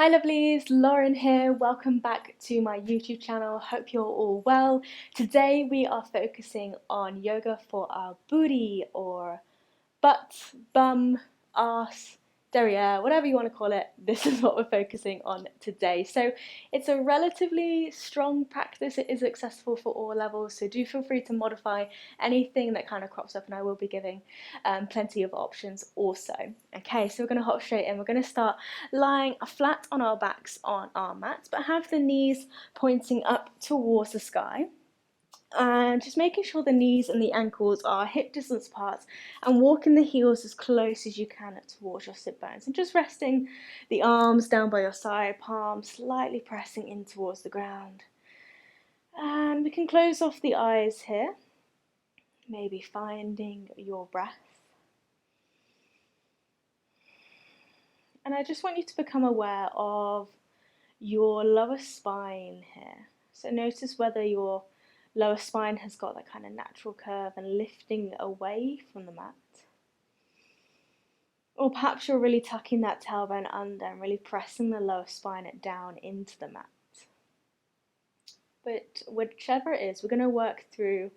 Hi lovelies, Lauren here. Welcome back to my YouTube channel. Hope you're all well. Today we are focusing on yoga for our booty or butt, bum, arse, derriere, whatever you want to call it. This is what we're focusing on today. So it's a relatively strong practice. It is accessible for all levels, so do feel free to modify anything that kind of crops up, and I will be giving plenty of options also. Okay, so we're going to hop straight in. We're going to start lying flat on our backs on our mat, but have the knees pointing up towards the sky. And just making sure the knees and the ankles are hip distance apart, and walking the heels as close as you can towards your sit bones, and just resting the arms down by your side, palms slightly pressing in towards the ground. And we can close off the eyes here, maybe finding your breath. And I just want you to become aware of your lower spine here. So notice whether your lower spine has got that kind of natural curve and lifting away from the mat. Or perhaps you're really tucking that tailbone under and really pressing the lower spine down into the mat. But whichever it is, we're going to work through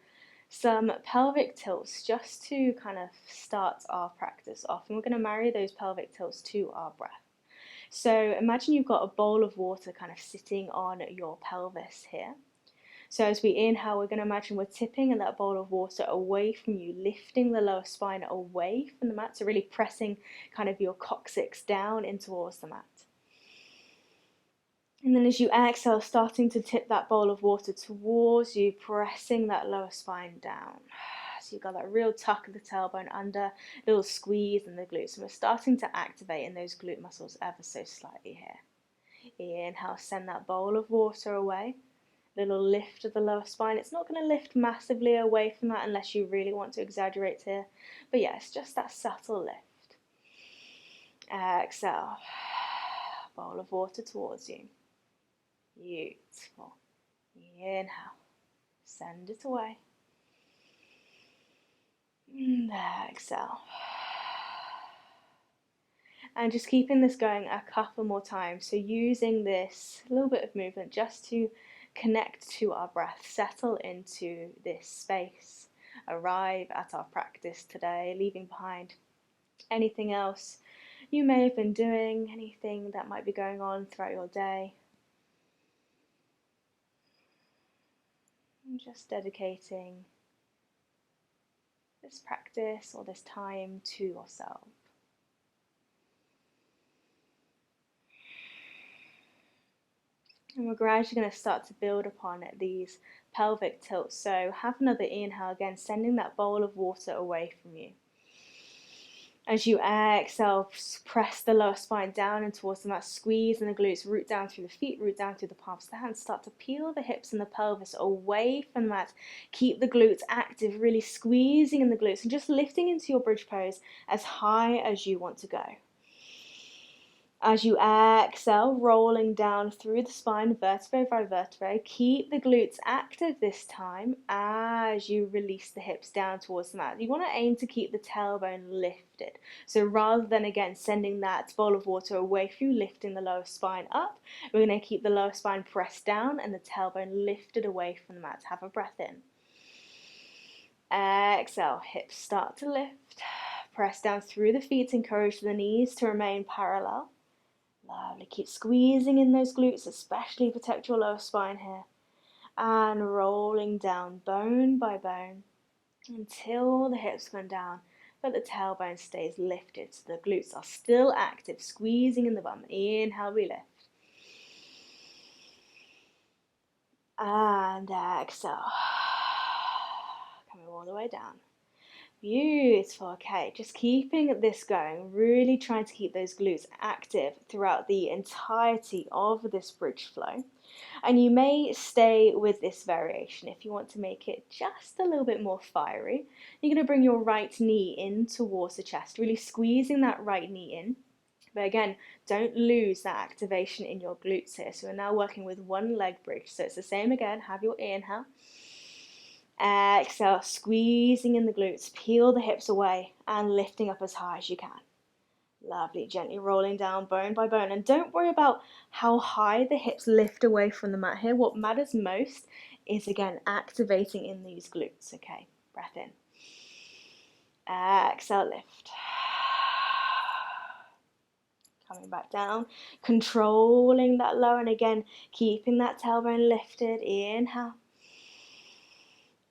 some pelvic tilts just to kind of start our practice off. And we're going to marry those pelvic tilts to our breath. So imagine you've got a bowl of water kind of sitting on your pelvis here. So as we inhale, we're going to imagine we're tipping that bowl of water away from you, lifting the lower spine away from the mat, so really pressing kind of your coccyx down in towards the mat. And then as you exhale, starting to tip that bowl of water towards you, pressing that lower spine down. So you've got that real tuck of the tailbone under, a little squeeze in the glutes, and we're starting to activate in those glute muscles ever so slightly here. Inhale, send that bowl of water away. Little lift of the lower spine. It's not going to lift massively away from that unless you really want to exaggerate here. But yeah, it's just that subtle lift. Exhale. Bowl of water towards you. Beautiful. Inhale. Send it away. Exhale. And just keeping this going a couple more times. So using this little bit of movement just to connect to our breath, settle into this space, arrive at our practice today, leaving behind anything else you may have been doing, anything that might be going on throughout your day. And just dedicating this practice or this time to yourself. And we're gradually going to start to build upon these pelvic tilts. So have another inhale again, sending that bowl of water away from you. As you exhale, press the lower spine down and towards the mat, squeeze in the glutes, root down through the feet, root down through the palms of the hands. Start to peel the hips and the pelvis away from the mat. Keep the glutes active, really squeezing in the glutes and just lifting into your bridge pose as high as you want to go. As you exhale, rolling down through the spine, vertebrae by vertebrae. Keep the glutes active this time as you release the hips down towards the mat. You want to aim to keep the tailbone lifted. So rather than, again, sending that bowl of water away from you, lifting the lower spine up, we're going to keep the lower spine pressed down and the tailbone lifted away from the mat. Have a breath in. Exhale, hips start to lift. Press down through the feet, encourage the knees to remain parallel. Lovely, keep squeezing in those glutes, especially protect your lower spine here. And rolling down bone by bone until the hips come down, but the tailbone stays lifted. So the glutes are still active, squeezing in the bum. Inhale, we lift. And exhale. Coming all the way down. Beautiful. Okay, just keeping this going, really trying to keep those glutes active throughout the entirety of this bridge flow. And you may stay with this variation if you want to make it just a little bit more fiery. You're going to bring your right knee in towards the chest, really squeezing that right knee in. But again, don't lose that activation in your glutes here. So we're now working with one leg bridge. So it's the same again. Have your inhale. Exhale, squeezing in the glutes, peel the hips away and lifting up as high as you can. Lovely, gently rolling down bone by bone. And don't worry about how high the hips lift away from the mat here. What matters most is, again, activating in these glutes, okay? Breath in. Exhale, lift. Coming back down, controlling that low, and again, keeping that tailbone lifted. Inhale.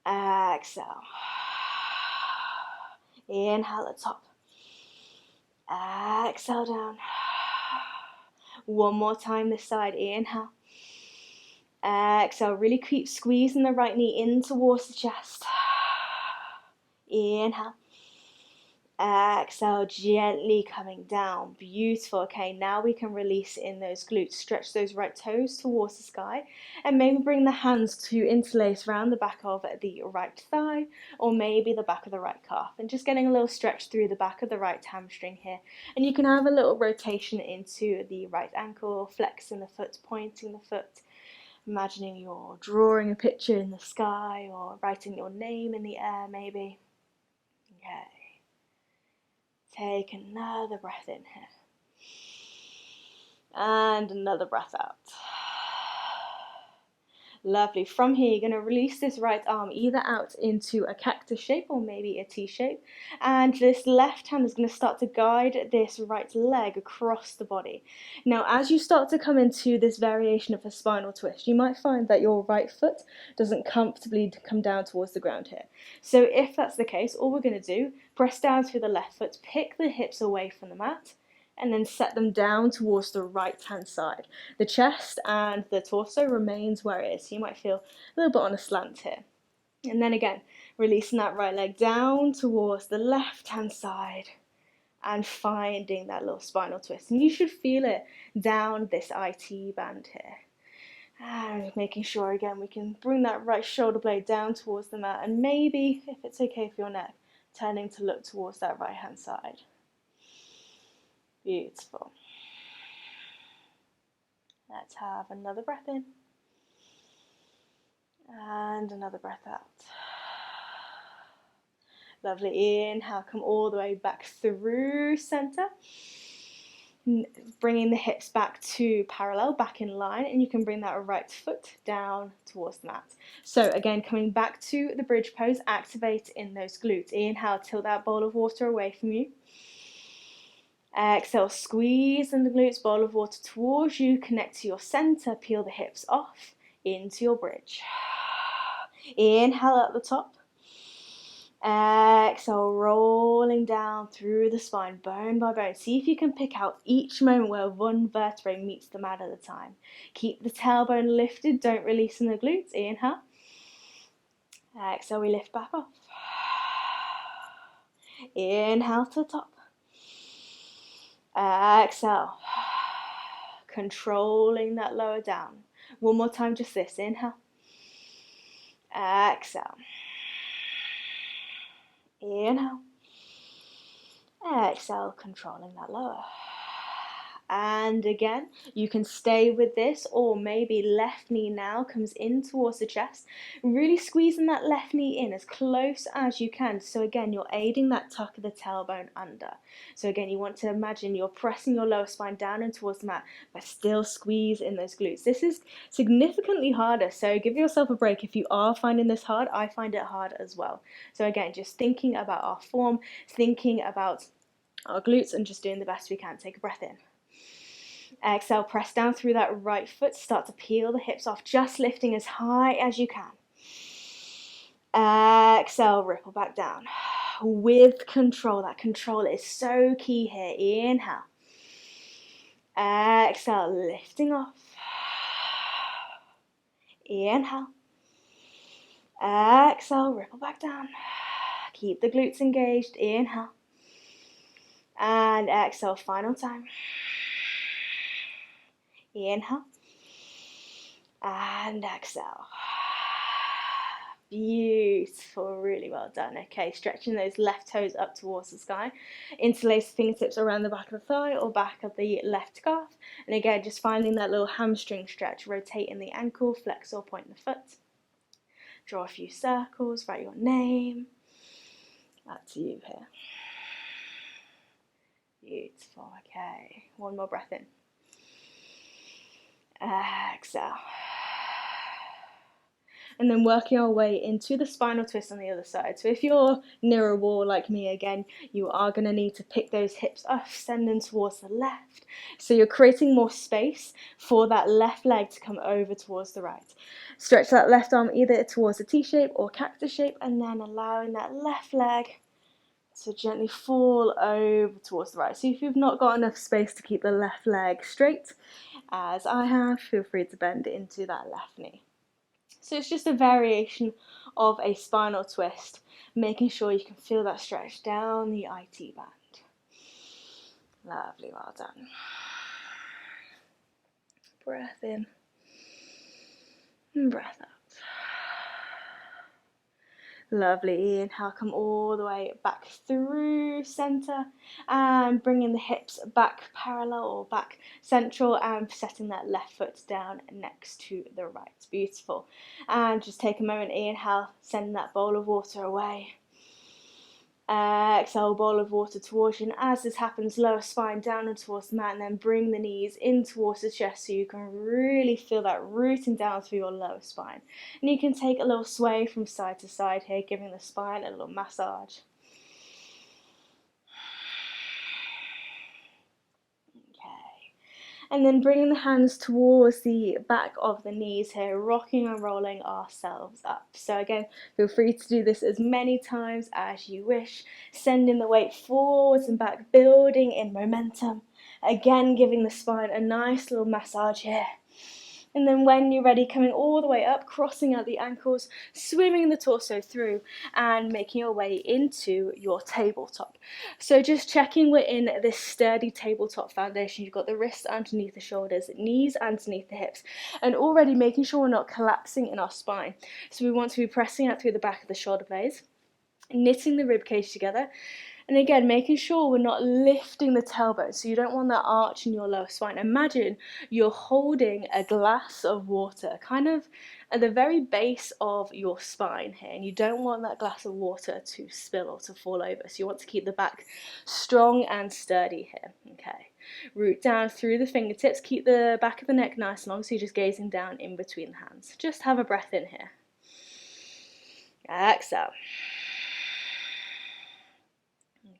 Exhale. Inhale at the top. Exhale down. One more time this side. Inhale. Exhale. Really keep squeezing the right knee in towards the chest. Inhale. Exhale, gently coming down. Beautiful. Okay, now we can release in those glutes. Stretch those right toes towards the sky, and maybe bring the hands to interlace around the back of the right thigh, or maybe the back of the right calf, and just getting a little stretch through the back of the right hamstring here. And you can have a little rotation into the right ankle, flexing the foot, pointing the foot, imagining you're drawing a picture in the sky or writing your name in the air maybe. Okay. Take another breath in here. And another breath out. Lovely. From here, you're going to release this right arm either out into a cactus shape or maybe a T shape. And this left hand is going to start to guide this right leg across the body. Now, as you start to come into this variation of a spinal twist, you might find that your right foot doesn't comfortably come down towards the ground here. So if that's the case, all we're going to do, press down through the left foot, pick the hips away from the mat, and then set them down towards the right hand side. The chest and the torso remains where it is, so you might feel a little bit on a slant here. And then again, releasing that right leg down towards the left hand side and finding that little spinal twist. And you should feel it down this IT band here. And making sure again we can bring that right shoulder blade down towards the mat, and maybe, if it's okay for your neck, turning to look towards that right hand side. Beautiful. Let's have another breath in. And another breath out. Lovely. Inhale, come all the way back through center. Bringing the hips back to parallel, back in line, and you can bring that right foot down towards the mat. So again, coming back to the bridge pose, activate in those glutes. Inhale, tilt that bowl of water away from you. Exhale, squeeze in the glutes, bowl of water towards you, connect to your center, peel the hips off into your bridge. Inhale at the top. Exhale, rolling down through the spine, bone by bone. See if you can pick out each moment where one vertebrae meets the mat at a time. Keep the tailbone lifted, don't release in the glutes. Inhale. Exhale, we lift back off. Inhale to the top. Exhale, controlling that lower down. One more time, just this. Inhale. Exhale. Inhale. Exhale, controlling that lower. And again, you can stay with this, or maybe left knee now comes in towards the chest, really squeezing that left knee in as close as you can. So again, you're aiding that tuck of the tailbone under. So again, you want to imagine you're pressing your lower spine down and towards the mat, but still squeeze in those glutes. This is significantly harder, so give yourself a break. If you are finding this hard, I find it hard as well. So again, just thinking about our form, thinking about our glutes, and just doing the best we can. Take a breath in. Exhale, press down through that right foot, start to peel the hips off, just lifting as high as you can. Exhale, ripple back down. With control, that control is so key here. Inhale. Exhale, lifting off. Inhale. Exhale, ripple back down. Keep the glutes engaged. Inhale. And exhale, final time. Inhale. And exhale. Beautiful, really well done. Okay, stretching those left toes up towards the sky. Interlace the fingertips around the back of the thigh or back of the left calf. And again, just finding that little hamstring stretch. Rotating the ankle, flex or point the foot. Draw a few circles, write your name. Up to you here. Beautiful. Okay, one more breath in. Exhale. And then working our way into the spinal twist on the other side. So if you're near a wall like me again, you are going to need to pick those hips up, send them towards the left. So you're creating more space for that left leg to come over towards the right. Stretch that left arm either towards a T shape or cactus shape, and then allowing that left leg to gently fall over towards the right. So if you've not got enough space to keep the left leg straight, as I have, feel free to bend into that left knee. So it's just a variation of a spinal twist, making sure you can feel that stretch down the IT band. Lovely, well done. Breath in and breath out. Lovely, inhale, come all the way back through center and bringing the hips back parallel or back central and setting that left foot down next to the right. Beautiful. And just take a moment, inhale, send that bowl of water away. Exhale, bowl of water towards you, and as this happens, lower spine down and towards the mat, and then bring the knees in towards the chest so you can really feel that rooting down through your lower spine. And you can take a little sway from side to side here, giving the spine a little massage. And then bringing the hands towards the back of the knees here, rocking and rolling ourselves up. So again, feel free to do this as many times as you wish, sending the weight forwards and back, building in momentum. Again, giving the spine a nice little massage here. And then when you're ready, coming all the way up, crossing out the ankles, swimming the torso through and making your way into your tabletop. So just checking we're in this sturdy tabletop foundation. You've got the wrists underneath the shoulders, knees underneath the hips, and already making sure we're not collapsing in our spine. So we want to be pressing out through the back of the shoulder blades, knitting the rib cage together. And again, making sure we're not lifting the tailbone, so you don't want that arch in your lower spine. Imagine you're holding a glass of water, kind of at the very base of your spine here, and you don't want that glass of water to spill or to fall over. So you want to keep the back strong and sturdy here. Okay, root down through the fingertips, keep the back of the neck nice and long, so you're just gazing down in between the hands. Just have a breath in here. Exhale.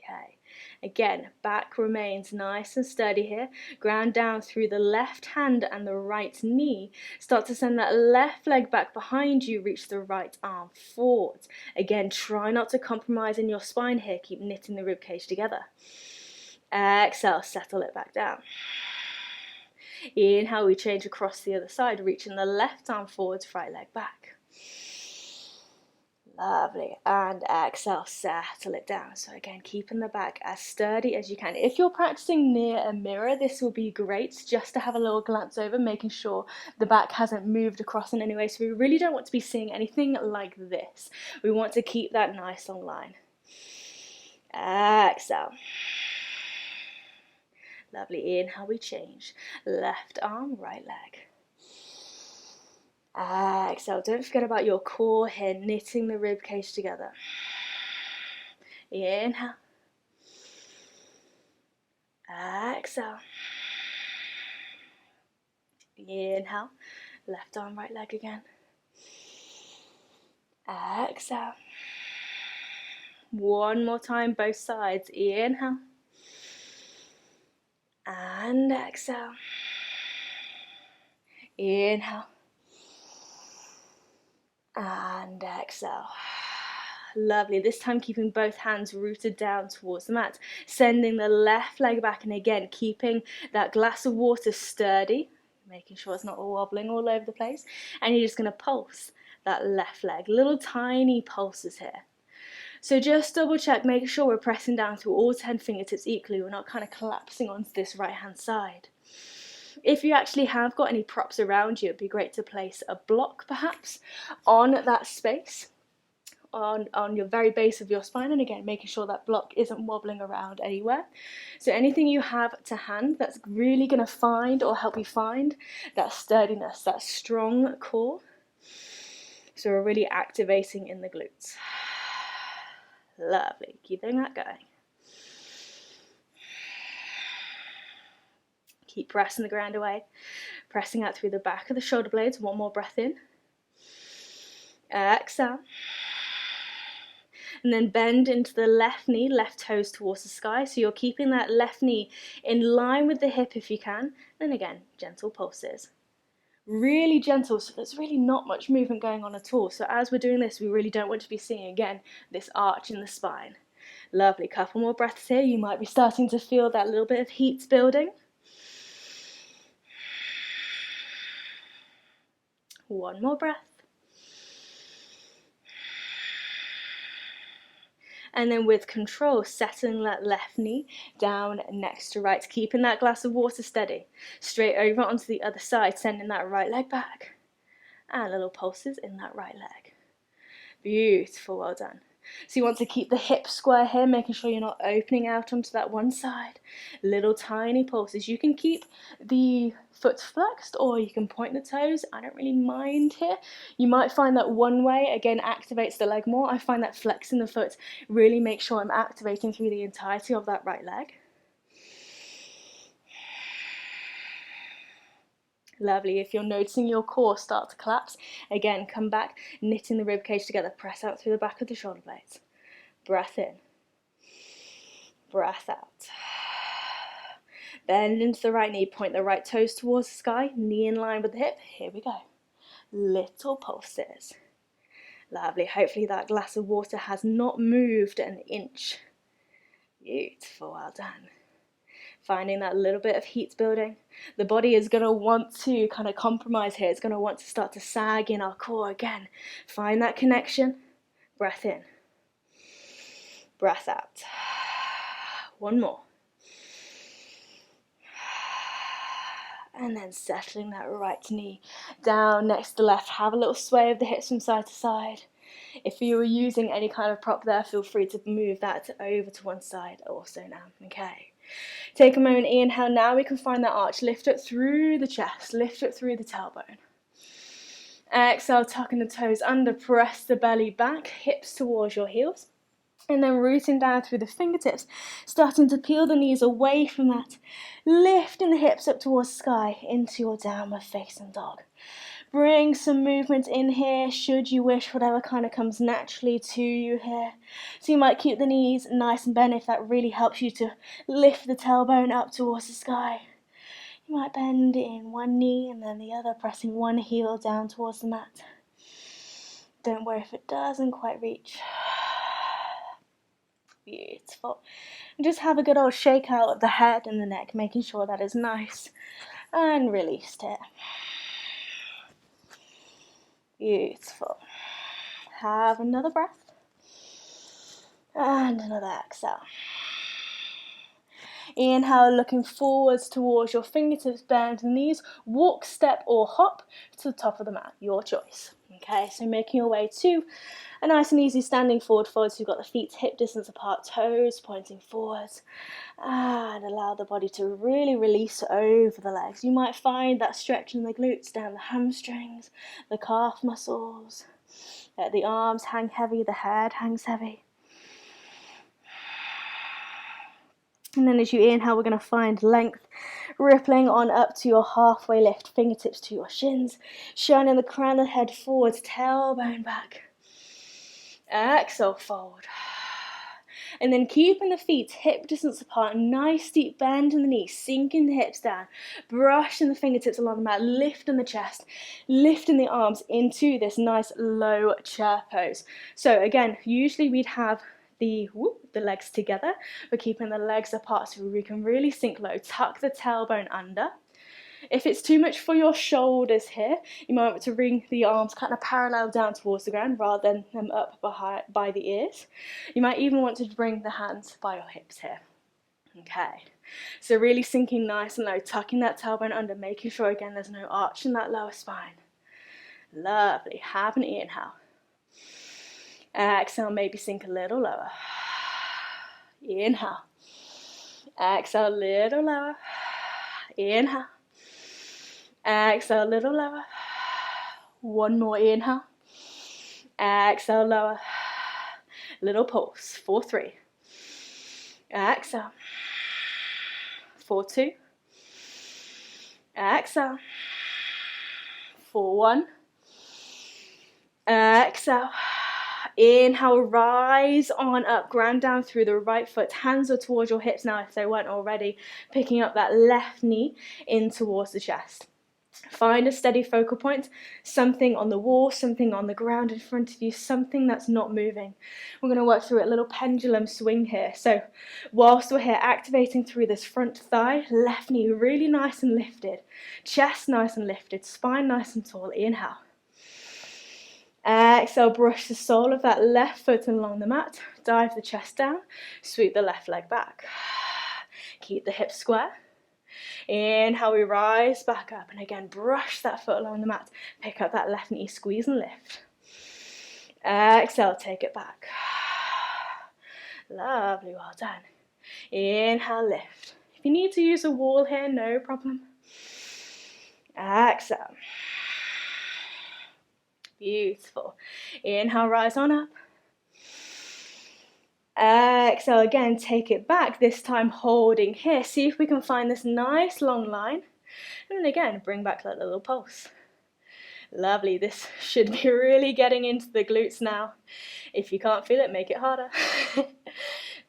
Okay, again, back remains nice and sturdy here. Ground down through the left hand and the right knee. Start to send that left leg back behind you, reach the right arm forward. Again, try not to compromise in your spine here. Keep knitting the ribcage together. Exhale, settle it back down. Inhale, we change across the other side, reaching the left arm forwards, right leg back. Lovely, and exhale, settle it down. So again, keeping the back as sturdy as you can. If you're practicing near a mirror, this will be great just to have a little glance over, making sure the back hasn't moved across in any way. So we really don't want to be seeing anything like this. We want to keep that nice long line. Exhale. Lovely, inhale, we change. Left arm, right leg. Exhale, don't forget about your core here, knitting the rib cage together. Inhale. Exhale. Inhale. Left arm, right leg again. Exhale. One more time, both sides. Inhale. And exhale. Inhale. And exhale. Lovely. This time keeping both hands rooted down towards the mat. Sending the left leg back, and again keeping that glass of water sturdy, making sure it's not wobbling all over the place. And you're just going to pulse that left leg. Little tiny pulses here. So just double check, make sure we're pressing down through all 10 fingertips equally. We're not kind of collapsing onto this right hand side. If you actually have got any props around you, it'd be great to place a block perhaps on that space, on your very base of your spine, and again making sure that block isn't wobbling around anywhere. So anything you have to hand that's really going to find or help you find that sturdiness, that strong core. So we're really activating in the glutes. Lovely, keeping that going. Keep pressing the ground away. Pressing out through the back of the shoulder blades. One more breath in. Exhale. And then bend into the left knee, left toes towards the sky. So you're keeping that left knee in line with the hip if you can. And again, gentle pulses. Really gentle, so there's really not much movement going on at all. So as we're doing this, we really don't want to be seeing, again, this arch in the spine. Lovely. Couple more breaths here. You might be starting to feel that little bit of heat building. One more breath. And then with control, settling that left knee down next to right, keeping that glass of water steady. Straight over onto the other side, sending that right leg back. And little pulses in that right leg. Beautiful, well done. So you want to keep the hips square here, making sure you're not opening out onto that one side. Little tiny pulses. You can keep the foot flexed or you can point the toes. I don't really mind here. You might find that one way, again, activates the leg more. I find that flexing the foot really makes sure I'm activating through the entirety of that right leg. Lovely. If you're noticing your core start to collapse, again, come back, knitting the rib cage together. Press out through the back of the shoulder blades. Breath in. Breath out. Bend into the right knee. Point the right toes towards the sky. Knee in line with the hip. Here we go. Little pulses. Lovely. Hopefully that glass of water has not moved an inch. Beautiful. Well done. Finding that little bit of heat building. The body is going to want to kind of compromise here. It's going to want to start to sag in our core again. Find that connection. Breath in. Breath out. One more. And then settling that right knee down next to the left. Have a little sway of the hips from side to side. If you were using any kind of prop there, feel free to move that over to one side also now. Okay. Take a moment, inhale. Now we can find that arch. Lift it through the chest. Lift it through the tailbone. Exhale, tucking the toes under. Press the belly back. Hips towards your heels. And then rooting down through the fingertips. Starting to peel the knees away from that. Lifting the hips up towards the sky into your downward facing dog. Bring some movement in here, should you wish, whatever kind of comes naturally to you here. So you might keep the knees nice and bent if that really helps you to lift the tailbone up towards the sky. You might bend in one knee and then the other, pressing one heel down towards the mat. Don't worry if it doesn't quite reach. Beautiful. And just have a good old shake out of the head and the neck, making sure that is nice and released here. Beautiful. Have another breath. And another exhale. Inhale, looking forwards towards your fingertips, bend the knees, walk, step or hop to the top of the mat, your choice. Okay, so making your way to a nice and easy standing forward fold. So you've got the feet hip distance apart, toes pointing forwards, and allow the body to really release over the legs. You might find that stretch in the glutes, down the hamstrings, the calf muscles. Let the arms hang heavy, the head hangs heavy. And then as you inhale, we're going to find length, rippling on up to your halfway lift, fingertips to your shins, shining the crown of the head forwards, tailbone back. Exhale, fold. And then keeping the feet hip distance apart, nice deep bend in the knees, sinking the hips down, brushing the fingertips along the mat, lifting the chest, lifting the arms into this nice low chair pose. So again, usually we'd have the legs together. We're keeping the legs apart so we can really sink low. Tuck the tailbone under. If it's too much for your shoulders here, you might want to bring the arms kind of parallel down towards the ground rather than them up by the ears. You might even want to bring the hands by your hips here. Okay, so really sinking nice and low, tucking that tailbone under, making sure again there's no arch in that lower spine. Lovely. Have an inhale. Exhale, maybe sink a little lower. Inhale. Exhale, a little lower. Inhale. Exhale, a little lower. One more inhale. Exhale, lower. Little pulse. 4, 3. Exhale. 4, 2. Exhale. For 1. Exhale. Inhale, rise on up, ground down through the right foot. Hands are towards your hips now if they weren't already. Picking up that left knee in towards the chest. Find a steady focal point, something on the wall, something on the ground in front of you, something that's not moving. We're going to work through a little pendulum swing here. So whilst we're here, activating through this front thigh, left knee really nice and lifted, chest nice and lifted, spine nice and tall. Inhale. Exhale, brush the sole of that left foot along the mat, dive the chest down, sweep the left leg back. Keep the hips square. Inhale, we rise back up, and again, brush that foot along the mat, pick up that left knee, squeeze and lift. Exhale, take it back. Lovely, well done. Inhale, lift. If you need to use a wall here, no problem. Exhale. Beautiful. Inhale, rise on up. Exhale again, take it back, this time holding here. See if we can find this nice long line. And then again, bring back that little pulse. Lovely, this should be really getting into the glutes now. If you can't feel it, make it harder.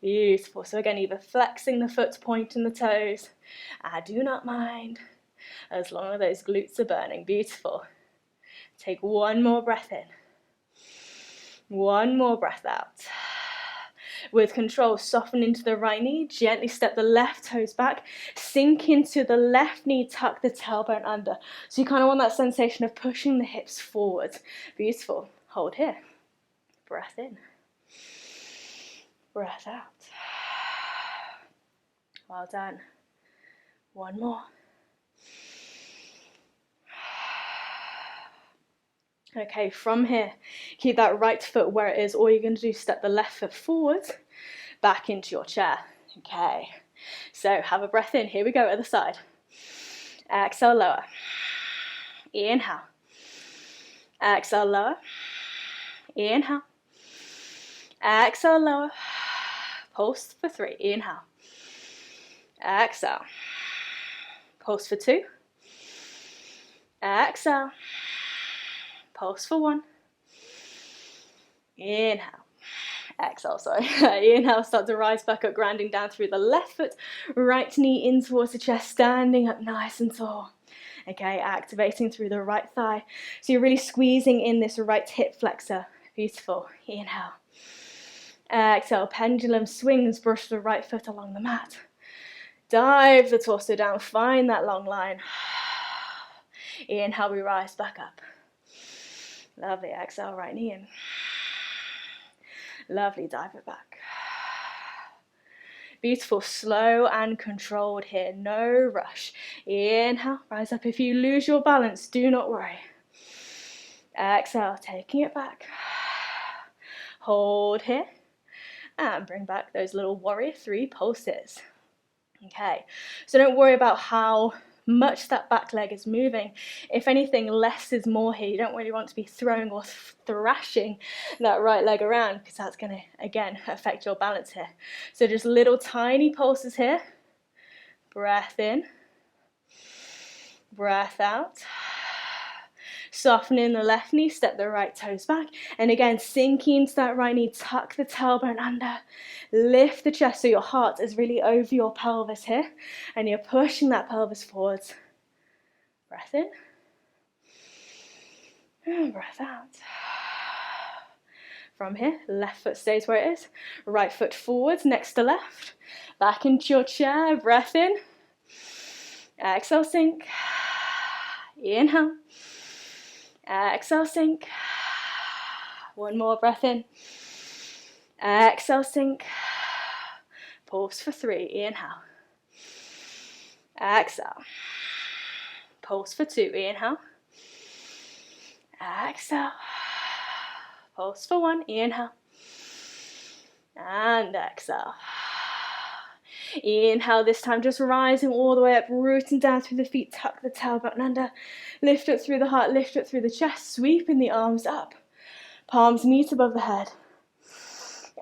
Beautiful. So again, either flexing the foot, pointing the toes. I do not mind, as long as those glutes are burning. Beautiful. Take one more breath in. One more breath out. With control, soften into the right knee, gently step the left toes back, sink into the left knee, tuck the tailbone under. So you kind of want that sensation of pushing the hips forward. Beautiful. Hold here. Breath in. Breath out. Well done. One more. Okay, from here, keep that right foot where it is. All you're going to do is step the left foot forward, back into your chair. Okay, so have a breath in. Here we go, other side. Exhale, lower. Inhale. Exhale, lower. Inhale. Exhale, lower. Pulse for 3. Inhale. Exhale. Pulse for 2. Exhale. Pulse for 1. Inhale. Exhale, sorry. Inhale, start to rise back up, grounding down through the left foot, right knee in towards the chest, standing up nice and tall. Okay, activating through the right thigh. So you're really squeezing in this right hip flexor. Beautiful. Inhale. Exhale, pendulum swings, brush the right foot along the mat. Dive the torso down, find that long line. Inhale, we rise back up. Lovely, exhale, right knee in. Lovely, dive it back. Beautiful, slow and controlled here, no rush. Inhale, rise up. If you lose your balance, do not worry. Exhale, taking it back. Hold here, and bring back those little warrior 3 pulses. Okay, so don't worry about how much that back leg is moving. If anything, less is more here. You don't really want to be throwing or thrashing that right leg around, because that's going to, again, affect your balance here. So just little tiny pulses here. Breath in. Breath out. Softening the left knee, step the right toes back. And again, sinking into that right knee, tuck the tailbone under. Lift the chest so your heart is really over your pelvis here. And you're pushing that pelvis forwards. Breath in. And breath out. From here, left foot stays where it is. Right foot forwards, next to left. Back into your chair, breath in. Exhale, sink. Inhale. Exhale, sink. One more breath in. Exhale, sink. Pulse for 3. Inhale. Exhale. Pulse for 2. Inhale. Exhale. Pulse for 1. Inhale. And exhale. Inhale this time, just rising all the way up, rooting down through the feet, tuck the tailbone under, lift it through the heart, lift it through the chest, sweeping the arms up, palms meet above the head.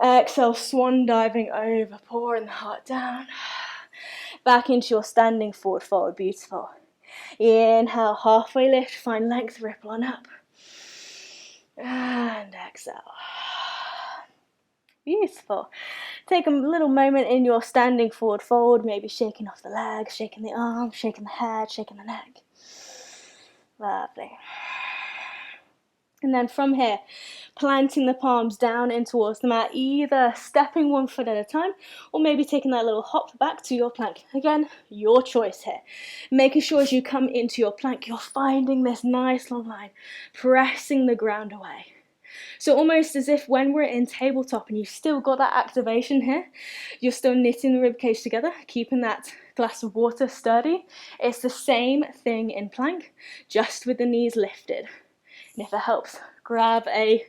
Exhale, swan diving over, pouring the heart down, back into your standing forward fold. Beautiful. Inhale, halfway lift, find length, ripple on up. And exhale. Beautiful. Take a little moment in your standing forward fold, maybe shaking off the legs, shaking the arms, shaking the head, shaking the neck. Lovely. And then from here, planting the palms down in towards the mat, either stepping one foot at a time or maybe taking that little hop back to your plank. Again, your choice here. Making sure as you come into your plank, you're finding this nice long line, pressing the ground away. So almost as if when we're in tabletop and you've still got that activation here, you're still knitting the ribcage together, keeping that glass of water sturdy. It's the same thing in plank, just with the knees lifted. And if it helps, grab a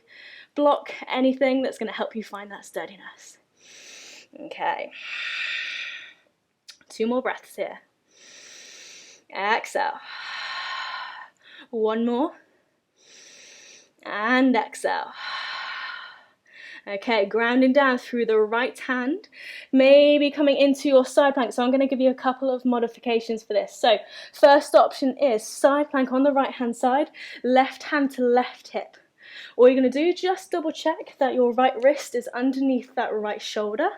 block, anything that's going to help you find that sturdiness. Okay. 2 more breaths here. Exhale. 1 more. And exhale. Okay, grounding down through the right hand, maybe coming into your side plank. So I'm going to give you a couple of modifications for this. So first option is side plank on the right hand side, left hand to left hip. All you're going to do, just double check that your right wrist is underneath that right shoulder.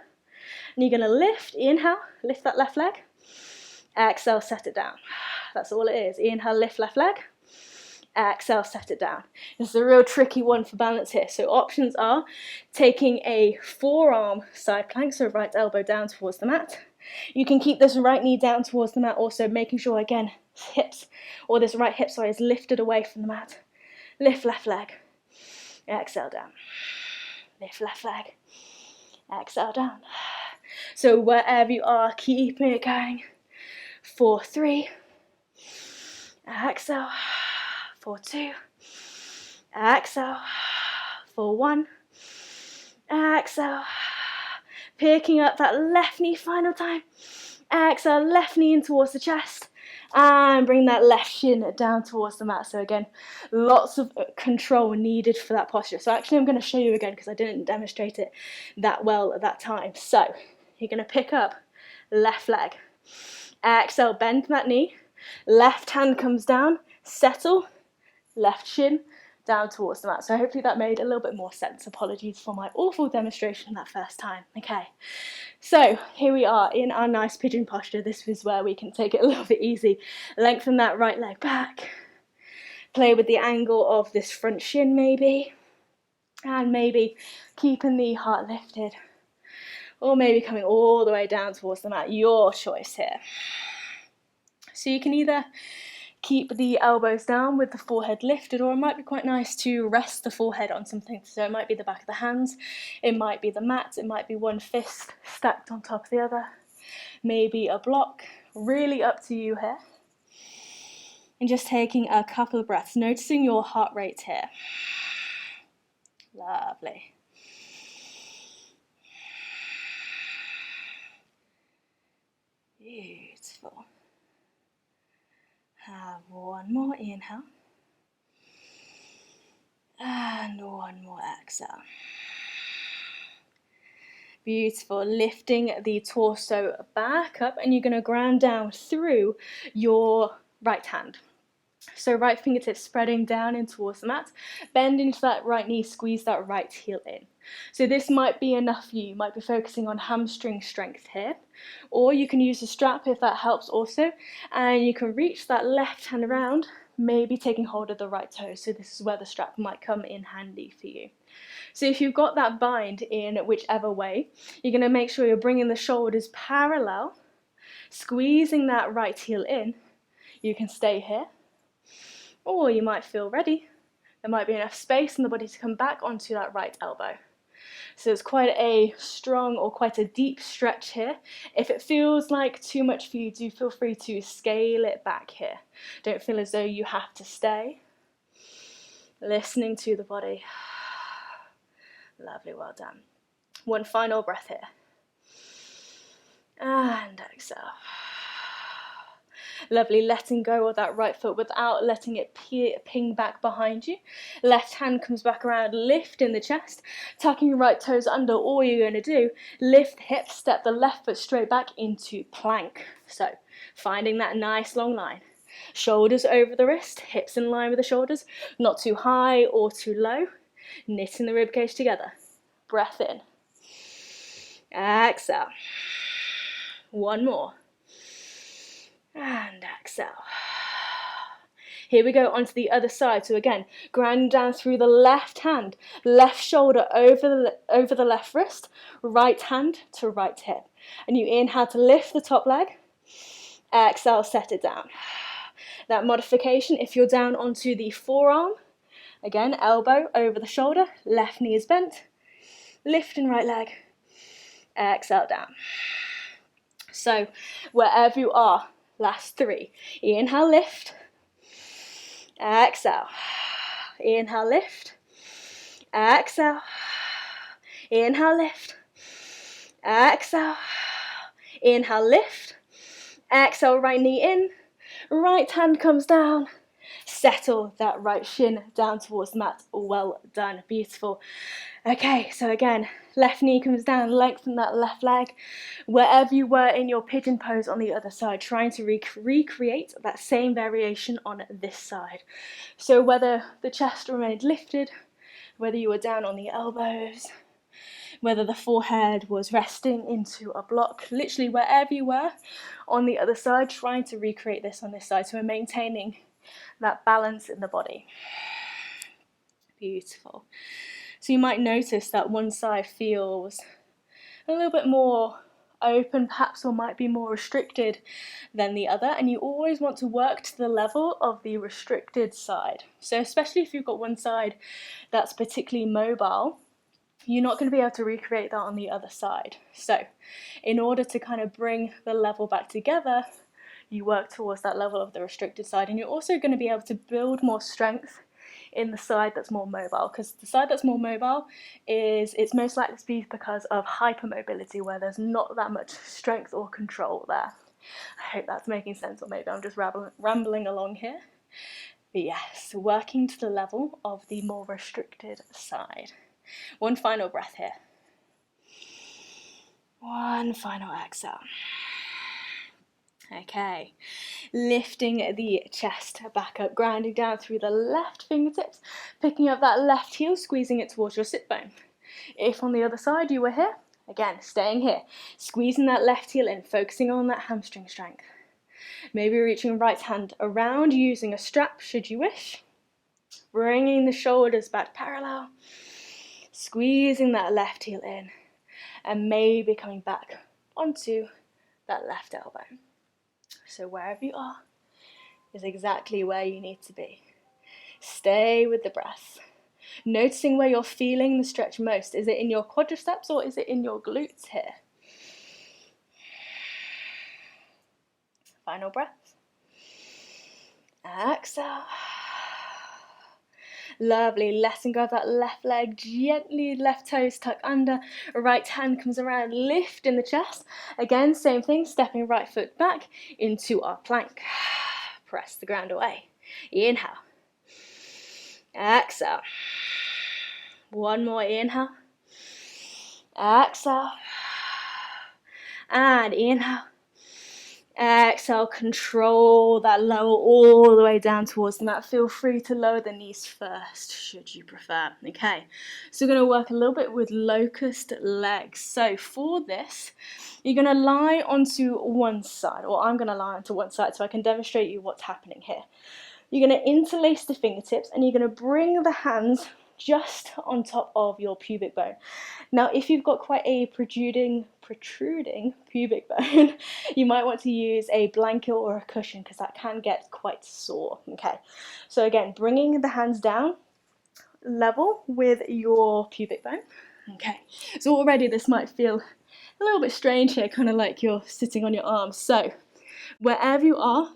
And you're going to lift, inhale, lift that left leg. Exhale, set it down. That's all it is. Inhale, lift left leg. Exhale, set it down. This is a real tricky one for balance here. So options are taking a forearm side plank, so right elbow down towards the mat. You can keep this right knee down towards the mat, also making sure, again, hips, or this right hip, sorry, is lifted away from the mat. Lift left leg. Exhale down. Lift left leg. Exhale down. So wherever you are, keeping it going. 4, 3. Exhale. 4, 2. Exhale. 4, 1. Exhale. Picking up that left knee final time. Exhale, left knee in towards the chest. And bring that left shin down towards the mat. So again, lots of control needed for that posture. So actually I'm going to show you again because I didn't demonstrate it that well at that time. So you're going to pick up left leg. Exhale, bend that knee. Left hand comes down. Settle. Left shin down towards the mat. So hopefully that made a little bit more sense. Apologies for my awful demonstration that first time. Okay, so here we are in our nice pigeon posture. This is where we can take it a little bit easy. Lengthen that right leg back. Play with the angle of this front shin maybe. And maybe keeping the heart lifted. Or maybe coming all the way down towards the mat. Your choice here. So you can either keep the elbows down with the forehead lifted, or it might be quite nice to rest the forehead on something. So it might be the back of the hands, it might be the mat, it might be one fist stacked on top of the other, maybe a block, really up to you here. And just taking a couple of breaths, noticing your heart rate here. Lovely. Beautiful. Have 1 more inhale. And 1 more exhale. Beautiful. Lifting the torso back up, and you're going to ground down through your right hand. So right fingertips spreading down in towards the mat. Bend into that right knee, squeeze that right heel in. So this might be enough for you. You might be focusing on hamstring strength here. Or you can use a strap if that helps also. And you can reach that left hand around, maybe taking hold of the right toe. So this is where the strap might come in handy for you. So if you've got that bind in whichever way, you're going to make sure you're bringing the shoulders parallel, squeezing that right heel in. You can stay here. Or you might feel ready. There might be enough space in the body to come back onto that right elbow. So it's quite a strong or quite a deep stretch here. If it feels like too much for you, do feel free to scale it back here. Don't feel as though you have to stay. Listening to the body. Lovely, well done. 1 final breath here. And exhale. Lovely, letting go of that right foot without letting it ping back behind you. Left hand comes back around, lift in the chest, tucking your right toes under. All you're going to do, lift the hips, step the left foot straight back into plank. So, finding that nice long line. Shoulders over the wrist, hips in line with the shoulders, not too high or too low. Knitting the ribcage together. Breath in. Exhale. One more. And exhale. Here we go onto the other side. So again, ground down through the left hand, left shoulder over the left wrist, right hand to right hip. And you inhale to lift the top leg. Exhale, set it down. That modification, if you're down onto the forearm, again, elbow over the shoulder, left knee is bent, lifting right leg, exhale down. So wherever you are, last three. Inhale, lift. Exhale. Inhale, lift. Exhale. Inhale, lift. Exhale. Inhale, lift. Exhale, right knee in. Right hand comes down. Settle that right shin down towards the mat. Well done. Beautiful. Okay, so again, left knee comes down, lengthen that left leg. Wherever you were in your pigeon pose on the other side, trying to recreate that same variation on this side. So whether the chest remained lifted, whether you were down on the elbows, whether the forehead was resting into a block, literally wherever you were on the other side, trying to recreate this on this side. So we're maintaining that balance in the body. Beautiful. So you might notice that one side feels a little bit more open perhaps, or might be more restricted than the other, and you always want to work to the level of the restricted side. So especially if you've got one side that's particularly mobile, you're not going to be able to recreate that on the other side. So in order to kind of bring the level back together, you work towards that level of the restricted side, and you're also going to be able to build more strength in the side that's more mobile, because the side that's more mobile it's most likely to be because of hypermobility, where there's not that much strength or control there. I hope that's making sense, or maybe I'm just rambling along here. But yes, working to the level of the more restricted side. One final breath here. One final exhale. Okay, lifting the chest back up, grounding down through the left fingertips, picking up that left heel, squeezing it towards your sit bone. If on the other side you were here, again, staying here, squeezing that left heel in, focusing on that hamstring strength. Maybe reaching right hand around, using a strap should you wish. Bringing the shoulders back parallel, squeezing that left heel in, and maybe coming back onto that left elbow. So wherever you are is exactly where you need to be. Stay with the breath. Noticing where you're feeling the stretch most. Is it in your quadriceps or is it in your glutes here? Final breath. Exhale. Lovely, letting go of that left leg, gently left toes tuck under, right hand comes around, lift in the chest. Again, same thing, stepping right foot back into our plank. Press the ground away. Inhale. Exhale. One more inhale. Exhale. And inhale. Exhale, control that lower all the way down towards the mat. Feel free to lower the knees first, should you prefer. Okay, so we're going to work a little bit with locust legs. So for this, you're going to lie onto one side, or I'm going to lie onto one side so I can demonstrate you what's happening here. You're going to interlace the fingertips and you're going to bring the hands just on top of your pubic bone. Now, if you've got quite a protruding pubic bone, you might want to use a blanket or a cushion because that can get quite sore. Okay, so again, bringing the hands down level with your pubic bone. Okay, so already this might feel a little bit strange here, kind of like you're sitting on your arms. So wherever you are,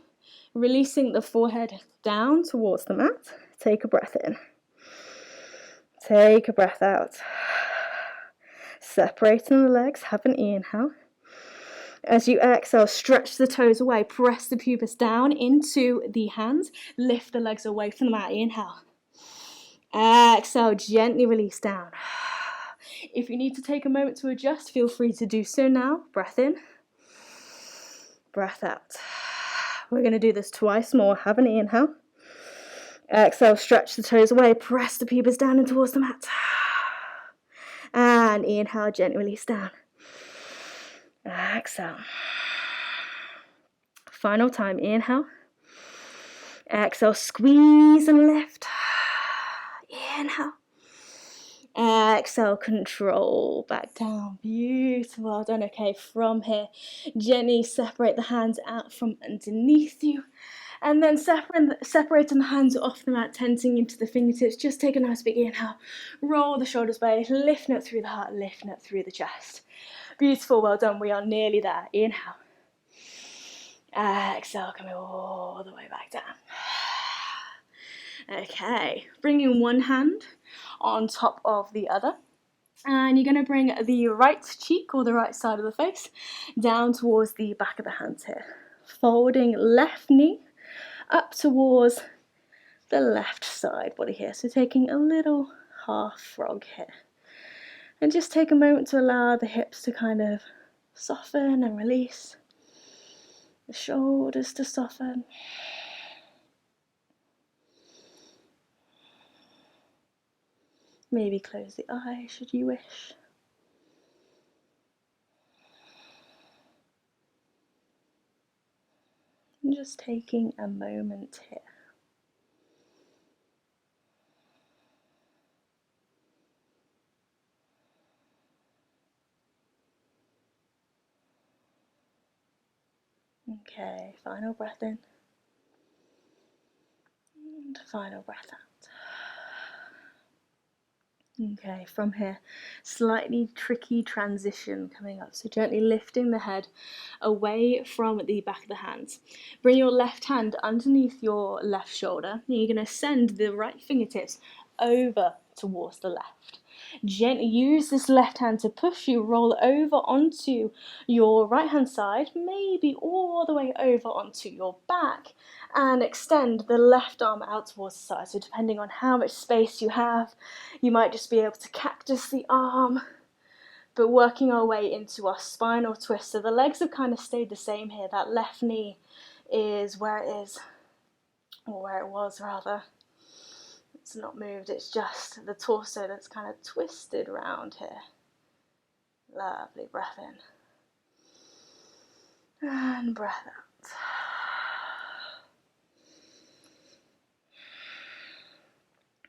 releasing the forehead down towards the mat. Take a breath in. Take a breath out. Separating the legs, have an inhale. As you exhale, stretch the toes away, press the pubis down into the hands, lift the legs away from the mat, inhale. Exhale, gently release down. If you need to take a moment to adjust, feel free to do so now. Breath in, breath out. We're going to do this twice more. Have an inhale. Exhale, stretch the toes away, press the pubis down and towards the mat. And inhale, gently release down. Exhale. Final time, inhale. Exhale, squeeze and lift. Inhale. Exhale, control, back down. Beautiful, well done. Okay, from here, gently separate the hands out from underneath you. And then separating the hands off the mat, tensing into the fingertips. Just take a nice big inhale. Roll the shoulders back, lifting it through the heart, lifting it through the chest. Beautiful, well done. We are nearly there. Inhale. Exhale, coming all the way back down. Okay, bringing one hand on top of the other. And you're going to bring the right cheek or the right side of the face down towards the back of the hands here. Folding left knee up towards the left side body here. So taking a little half frog here. And just take a moment to allow the hips to kind of soften and release. The shoulders to soften. Maybe close the eyes should you wish. And just taking a moment here. Okay, final breath in. And final breath out. Okay, from here, slightly tricky transition coming up. So gently lifting the head away from the back of the hands. Bring your left hand underneath your left shoulder. And you're going to send the right fingertips over towards the left. Gently use this left hand to push you, roll over onto your right hand side, maybe all the way over onto your back, and extend the left arm out towards the side. So depending on how much space you have, you might just be able to cactus the arm, but working our way into our spinal twist. So the legs have kind of stayed the same here. That left knee is where it is, or where it was rather. It's not moved, it's just the torso that's kind of twisted around here. Lovely, breath in. And breath out.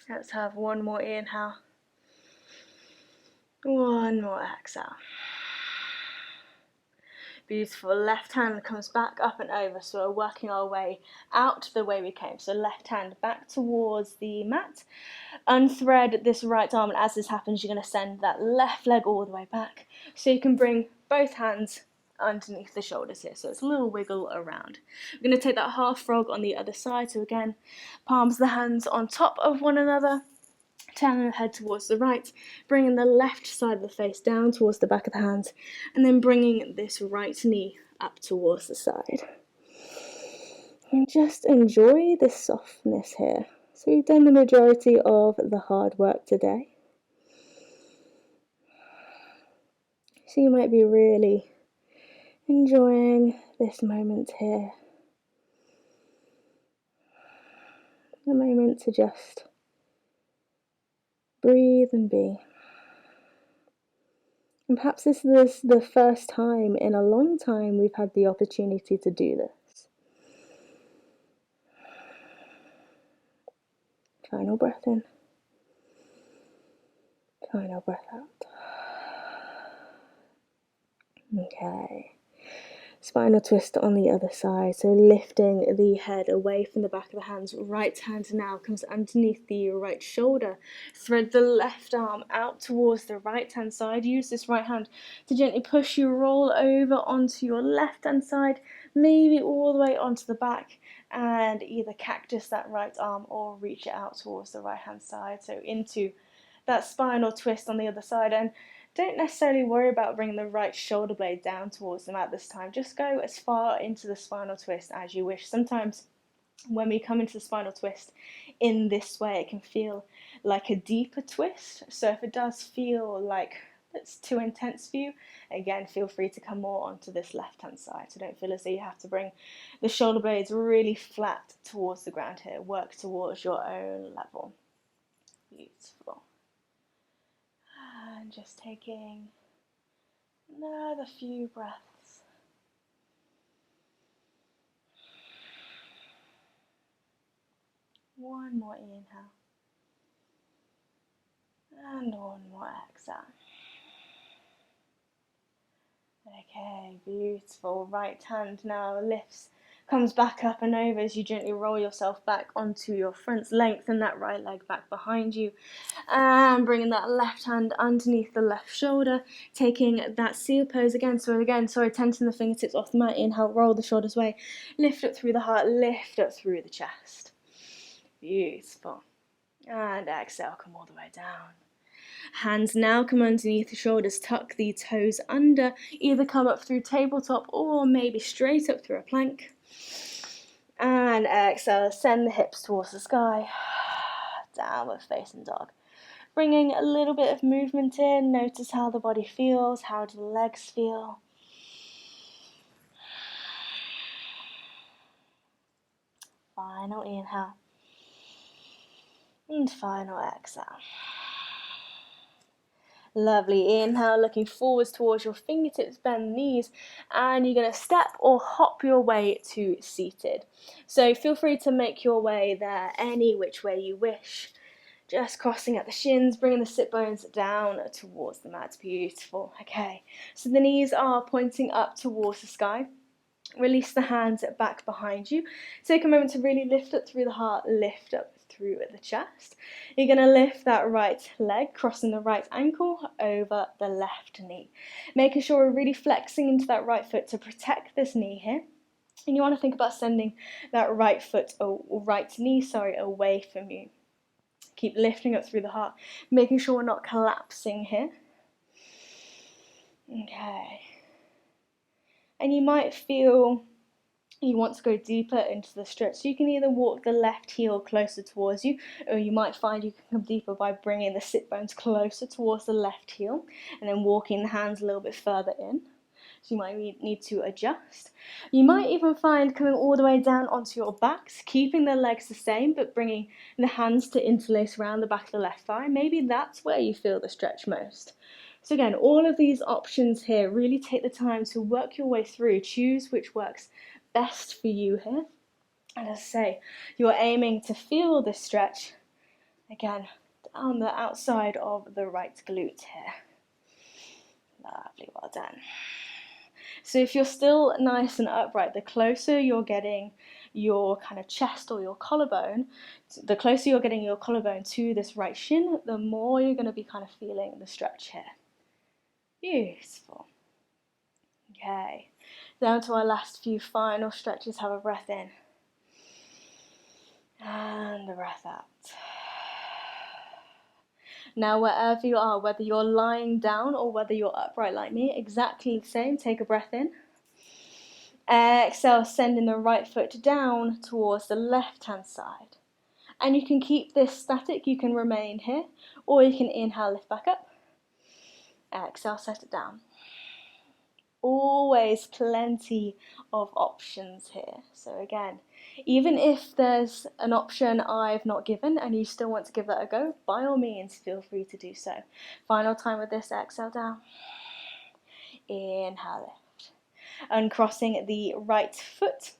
Let's have one more inhale. One more exhale. Beautiful. Left hand comes back up and over, so we're working our way out the way we came. So left hand back towards the mat. Unthread this right arm, and as this happens, you're going to send that left leg all the way back. So you can bring both hands underneath the shoulders here. So it's a little wiggle around. We're going to take that half frog on the other side. So again, palms of the hands on top of one another. Turning the head towards the right, bringing the left side of the face down towards the back of the hands, and then bringing this right knee up towards the side. And just enjoy this softness here. So we've done the majority of the hard work today. So you might be really enjoying this moment here. A moment to just breathe and be. And perhaps this is the first time in a long time we've had the opportunity to do this. Final breath in. Final breath out. Okay. Spinal twist on the other side, so lifting the head away from the back of the hands. Right hand now comes underneath the right shoulder. Thread the left arm out towards the right hand side. Use this right hand to gently push you, roll over onto your left hand side, maybe all the way onto the back, and either cactus that right arm or reach it out towards the right hand side, so into that spinal twist on the other side. And don't necessarily worry about bringing the right shoulder blade down towards the mat this time. Just go as far into the spinal twist as you wish. Sometimes when we come into the spinal twist in this way, it can feel like a deeper twist. So if it does feel like that's too intense for you, again, feel free to come more onto this left-hand side. So don't feel as though you have to bring the shoulder blades really flat towards the ground here. Work towards your own level. Beautiful. And just taking another few breaths. One more inhale. And one more exhale. Okay, beautiful. Right hand now lifts, comes back up and over as you gently roll yourself back onto your front. Lengthen that right leg back behind you. And bringing that left hand underneath the left shoulder. Taking that seal pose again. So again, tension the fingertips off the mat. Inhale, roll the shoulders away. Lift up through the heart, lift up through the chest. Beautiful. And exhale, come all the way down. Hands now come underneath the shoulders, tuck the toes under, either come up through tabletop or maybe straight up through a plank. And exhale, send the hips towards the sky, downward facing dog. Bringing a little bit of movement in, notice how the body feels, how do the legs feel. Final inhale. And final exhale. Lovely. Inhale, looking forwards towards your fingertips, bend the knees, and you're going to step or hop your way to seated. So feel free to make your way there any which way you wish. Just crossing at the shins, bringing the sit bones down towards the mat. Beautiful. Okay, so the knees are pointing up towards the sky. Release the hands back behind you. Take a moment to really lift up through the heart, lift up through the chest. You're going to lift that right leg, crossing the right ankle over the left knee. Making sure we're really flexing into that right foot to protect this knee here. And you want to think about sending that right foot, or right knee, away from you. Keep lifting up through the heart, making sure we're not collapsing here. Okay. And you might feel you want to go deeper into the stretch. So you can either walk the left heel closer towards you, or you might find you can come deeper by bringing the sit bones closer towards the left heel, and then walking the hands a little bit further in. So you might need to adjust. You might even find coming all the way down onto your backs, keeping the legs the same, but bringing the hands to interlace around the back of the left thigh. Maybe that's where you feel the stretch most. So again, all of these options here, really take the time to work your way through, choose which works best for you here. And as I say, you're aiming to feel this stretch, again, down the outside of the right glute here. Lovely, well done. So if you're still nice and upright, the closer you're getting your kind of chest or your collarbone, the closer you're getting your collarbone to this right shin, the more you're going to be kind of feeling the stretch here. Beautiful. Okay, down to our last few final stretches. Have a breath in. And a breath out. Now wherever you are, whether you're lying down or whether you're upright like me, exactly the same. Take a breath in. Exhale, sending the right foot down towards the left hand side. And you can keep this static, you can remain here, or you can inhale, lift back up. Exhale, set it down. Always plenty of options here. So again, even if there's an option I've not given and you still want to give that a go, by all means feel free to do so. Final time with this, exhale down. Inhale, lift. Uncrossing the right foot.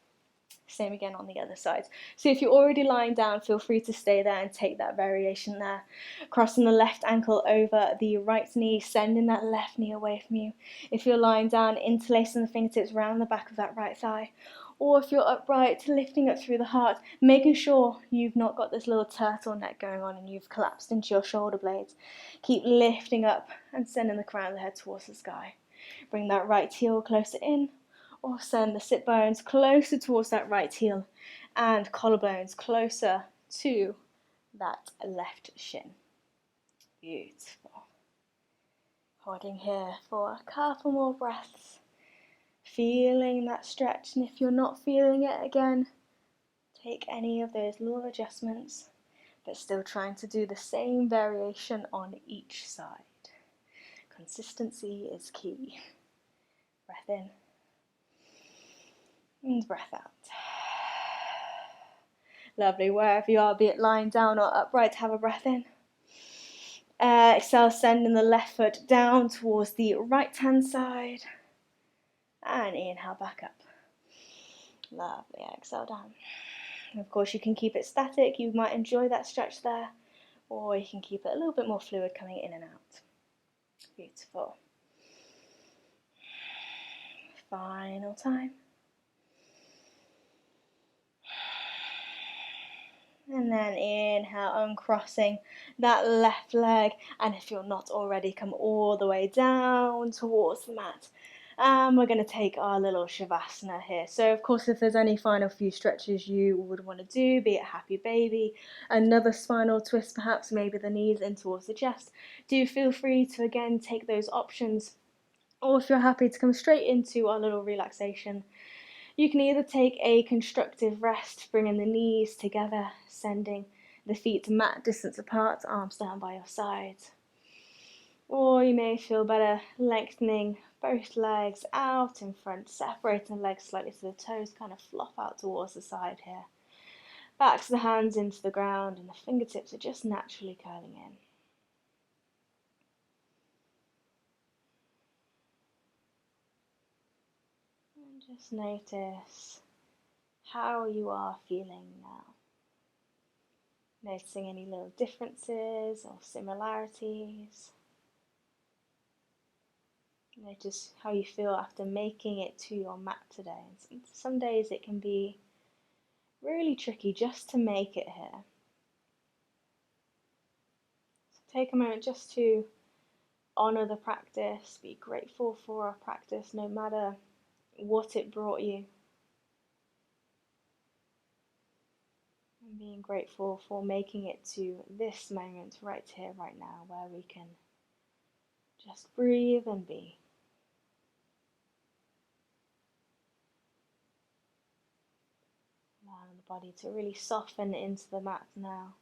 Same again on the other side. So if you're already lying down, feel free to stay there and take that variation there. Crossing the left ankle over the right knee, sending that left knee away from you. If you're lying down, interlacing the fingertips around the back of that right thigh. Or if you're upright, lifting up through the heart, making sure you've not got this little turtleneck going on and you've collapsed into your shoulder blades. Keep lifting up and sending the crown of the head towards the sky. Bring that right heel closer in. Or send the sit bones closer towards that right heel and collarbones closer to that left shin. Beautiful. Holding here for a couple more breaths. Feeling that stretch, and if you're not feeling it again, take any of those little adjustments, but still trying to do the same variation on each side. Consistency is key. Breath in and breath out. Lovely. Wherever you are, be it lying down or upright, have a breath in. Exhale, sending the left foot down towards the right hand side. And inhale back up. Lovely. Exhale down. And of course, you can keep it static. You might enjoy that stretch there. Or you can keep it a little bit more fluid coming in and out. Beautiful. Final time. And then inhale, uncrossing that left leg. And if you're not already, come all the way down towards the mat. And we're going to take our little Shavasana here. So, of course, if there's any final few stretches you would want to do, be it happy baby, another spinal twist, perhaps maybe the knees in towards the chest, do feel free to, again, take those options. Or if you're happy to come straight into our little relaxation, you can either take a constructive rest, bringing the knees together, sending the feet mat distance apart, arms down by your sides. Or you may feel better lengthening both legs out in front, separating the legs slightly so the toes kind of flop out towards the side here. Backs of the hands into the ground and the fingertips are just naturally curling in. And just notice how you are feeling now. Noticing any little differences or similarities. Notice how you feel after making it to your mat today. And some days it can be really tricky just to make it here. So take a moment just to honour the practice, be grateful for our practice no matter what it brought you. And being grateful for making it to this moment right here, right now, where we can just breathe and be. Allowing the body to really soften into the mat now.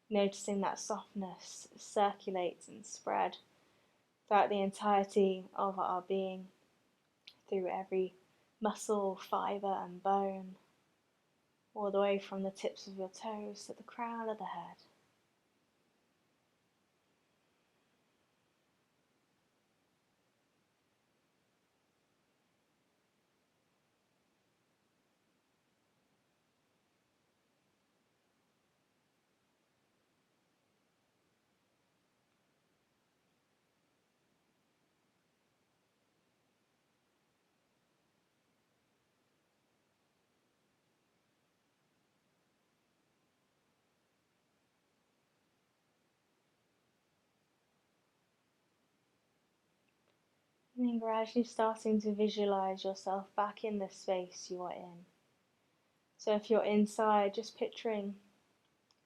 Noticing that softness circulate and spread throughout the entirety of our being, through every muscle, fibre and bone, all the way from the tips of your toes to the crown of the head. And then gradually starting to visualize yourself back in the space you are in. So if you're inside, just picturing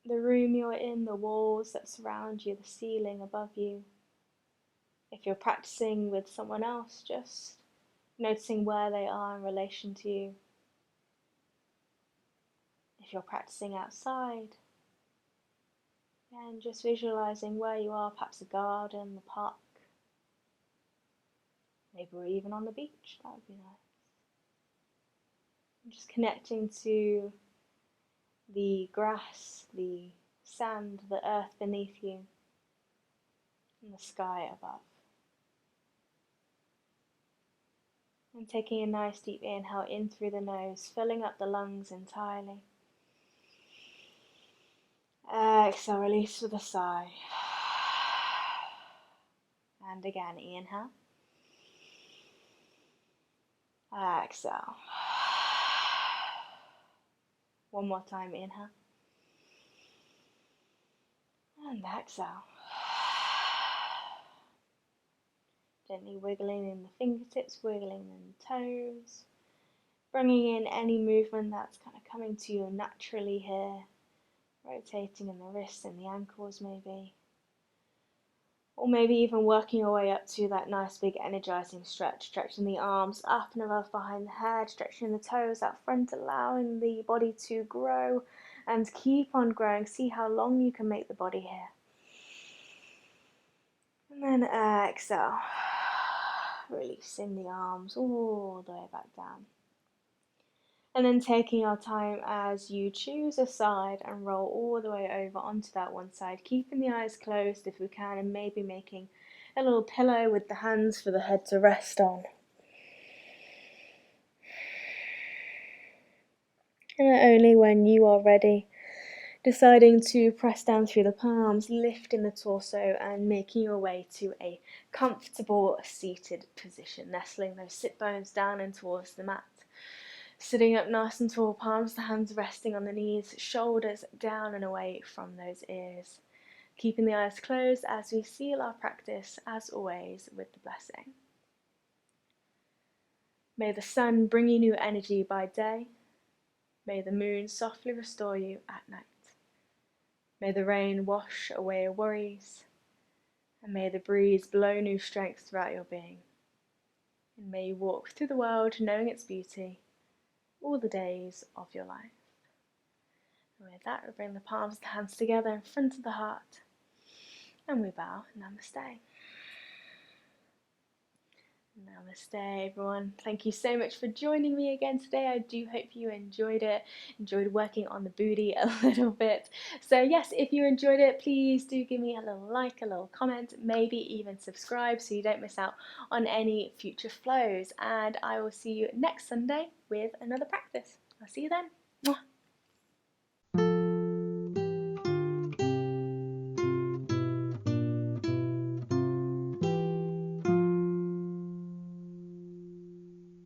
the room you're in, the walls that surround you, the ceiling above you. If you're practicing with someone else, just noticing where they are in relation to you. If you're practicing outside, and just visualizing where you are, perhaps a garden, the park, maybe we're even on the beach, that would be nice. And just connecting to the grass, the sand, the earth beneath you, and the sky above. And taking a nice deep inhale in through the nose, filling up the lungs entirely. Exhale, release with a sigh. And again, inhale. Exhale. One more time, inhale. And exhale. Gently wiggling in the fingertips, wiggling in the toes. Bringing in any movement that's kind of coming to you naturally here. Rotating in the wrists and the ankles maybe. Or maybe even working your way up to that nice big energizing stretch. Stretching the arms up and above behind the head. Stretching the toes out front, allowing the body to grow. And keep on growing. See how long you can make the body here. And then exhale, releasing the arms all the way back down. And then taking our time as you choose a side and roll all the way over onto that one side, keeping the eyes closed if we can, and maybe making a little pillow with the hands for the head to rest on. And only when you are ready, deciding to press down through the palms, lifting the torso and making your way to a comfortable seated position, nestling those sit bones down and towards the mat. Sitting up nice and tall, palms to hands resting on the knees, shoulders down and away from those ears. Keeping the eyes closed as we seal our practice, as always, with the blessing. May the sun bring you new energy by day. May the moon softly restore you at night. May the rain wash away your worries. And may the breeze blow new strength throughout your being. And may you walk through the world knowing its beauty all the days of your life. And with that, we bring the palms of the hands together in front of the heart. And we bow. Namaste. Namaste, everyone. Thank you so much for joining me again today. I do hope you enjoyed it, enjoyed working on the booty a little bit. So yes, if you enjoyed it, please do give me a little like, a little comment, maybe even subscribe so you don't miss out on any future flows. And I will see you next Sunday with another practice. I'll see you then.